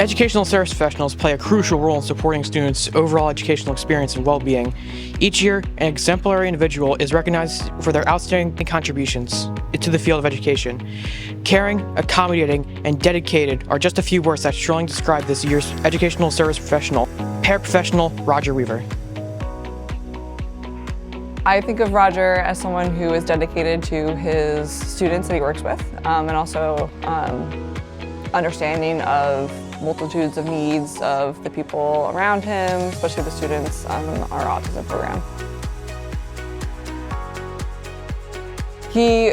Educational service professionals play a crucial role in supporting students' overall educational experience and well-being. Each year, an exemplary individual is recognized for their outstanding contributions to the field of education. Caring, accommodating, and dedicated are just a few words that strongly describe this year's educational service professional, paraprofessional Roger Weaver. I think of Roger as someone who is dedicated to his students that he works with, and also understanding of multitudes of needs of the people around him, especially the students in our autism program. He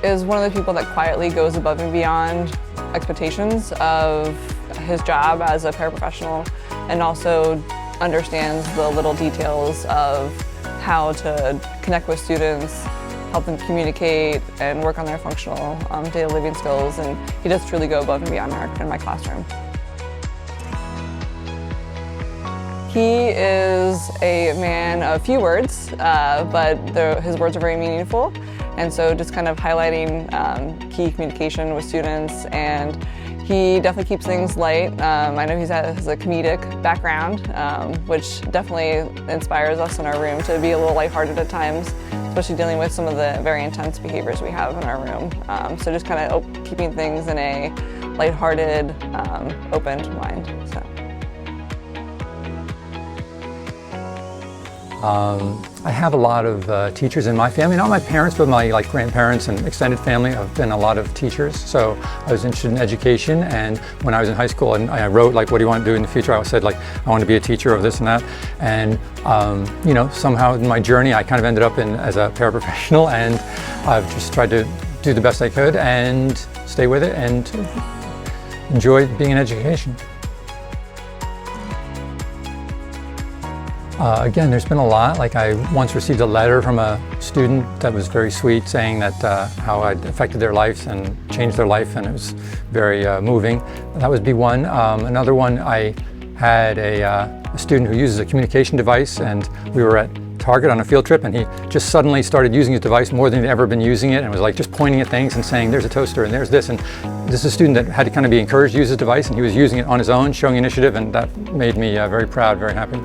is one of the people that quietly goes above and beyond expectations of his job as a paraprofessional, and also understands the little details of how to connect with students, help them communicate, and work on their functional daily living skills. And he does truly go above and beyond in my classroom. He is a man of few words, but his words are very meaningful. And so just kind of highlighting key communication with students, and he definitely keeps things light. I know he has a comedic background, which definitely inspires us in our room to be a little lighthearted at times, especially dealing with some of the very intense behaviors we have in our room. So just kind of keeping things in a lighthearted, open mind. So. I have a lot of teachers in my family, not my parents, but my grandparents and extended family have been a lot of teachers. So I was interested in education, and when I was in high school and I wrote what do you want to do in the future, I said I want to be a teacher of this and that. And somehow in my journey I kind of ended up as a paraprofessional, and I've just tried to do the best I could and stay with it and enjoy being in education. Again, there's been a lot. I once received a letter from a student that was very sweet, saying that how I'd affected their lives and changed their life, and it was very moving. That would be one. Another one, I had a student who uses a communication device, and we were at Target on a field trip, and he just suddenly started using his device more than he'd ever been using it, and was just pointing at things and saying, there's a toaster and there's this. And this is a student that had to kind of be encouraged to use his device, and he was using it on his own, showing initiative, and that made me very proud, very happy.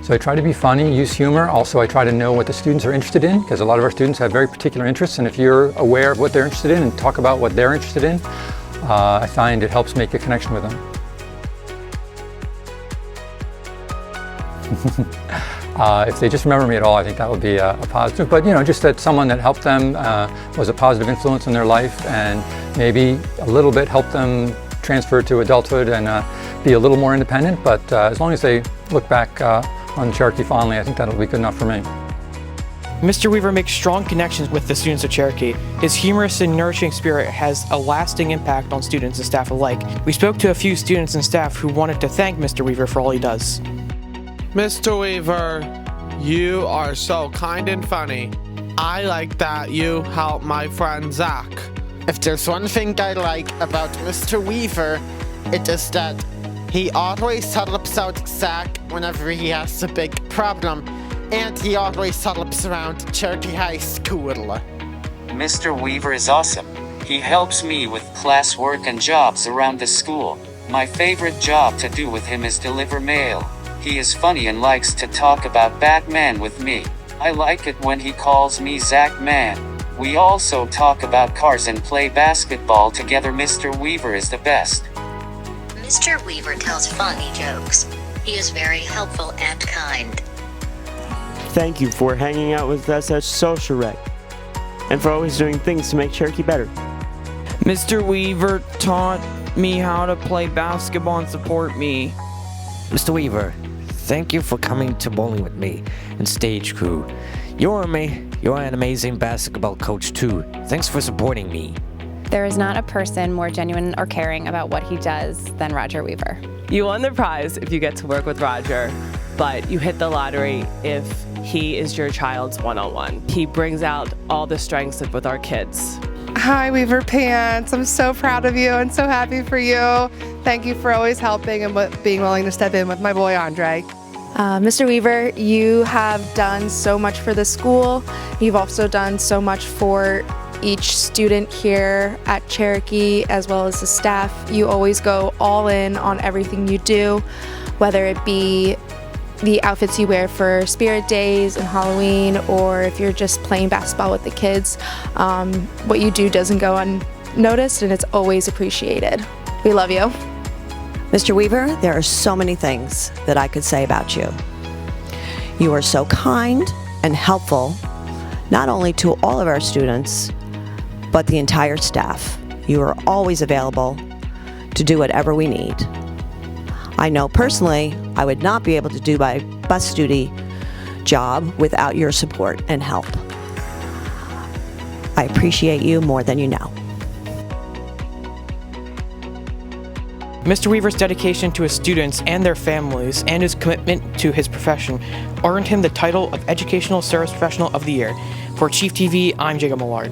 So I try to be funny, use humor. Also, I try to know what the students are interested in, because a lot of our students have very particular interests, and if you're aware of what they're interested in and talk about what they're interested in, I find it helps make a connection with them. If they just remember me at all, I think that would be a positive. But just that someone that helped them, was a positive influence in their life, and maybe a little bit helped them transfer to adulthood and be a little more independent. But as long as they look back on Cherokee fondly, I think that'll be good enough for me. Mr. Weaver makes strong connections with the students of Cherokee. His humorous and nourishing spirit has a lasting impact on students and staff alike. We spoke to a few students and staff who wanted to thank Mr. Weaver for all he does. Mr. Weaver, you are so kind and funny. I like that you help my friend Zach. If there's one thing I like about Mr. Weaver, it is that he always helps out Zach whenever he has a big problem, and he always helps around Cherokee High School. Mr. Weaver is awesome. He helps me with classwork and jobs around the school. My favorite job to do with him is deliver mail. He is funny and likes to talk about Batman with me. I like it when he calls me Zach Man. We also talk about cars and play basketball together. Mr. Weaver is the best. Mr. Weaver tells funny jokes. He is very helpful and kind. Thank you for hanging out with us at Social Rec, and for always doing things to make Cherokee better. Mr. Weaver taught me how to play basketball and support me. Mr. Weaver, thank you for coming to bowling with me and stage crew. You're an amazing basketball coach too. Thanks for supporting me. There is not a person more genuine or caring about what he does than Roger Weaver. You won the prize if you get to work with Roger, but you hit the lottery if he is your child's one-on-one. He brings out all the strengths with our kids. Hi, Weaver Pants. I'm so proud of you and so happy for you. Thank you for always helping and being willing to step in with my boy, Andre. Mr. Weaver, you have done so much for the school. You've also done so much for each student here at Cherokee, as well as the staff. You always go all in on everything you do, whether it be the outfits you wear for Spirit Days and Halloween, or if you're just playing basketball with the kids. What you do doesn't go unnoticed, and it's always appreciated. We love you. Mr. Weaver, there are so many things that I could say about you. You are so kind and helpful, not only to all of our students, but the entire staff. You are always available to do whatever we need. I know personally I would not be able to do my bus duty job without your support and help. I appreciate you more than you know. Mr. Weaver's dedication to his students and their families and his commitment to his profession earned him the title of Educational Service Professional of the Year. For Chief TV, I'm Jacob Millard.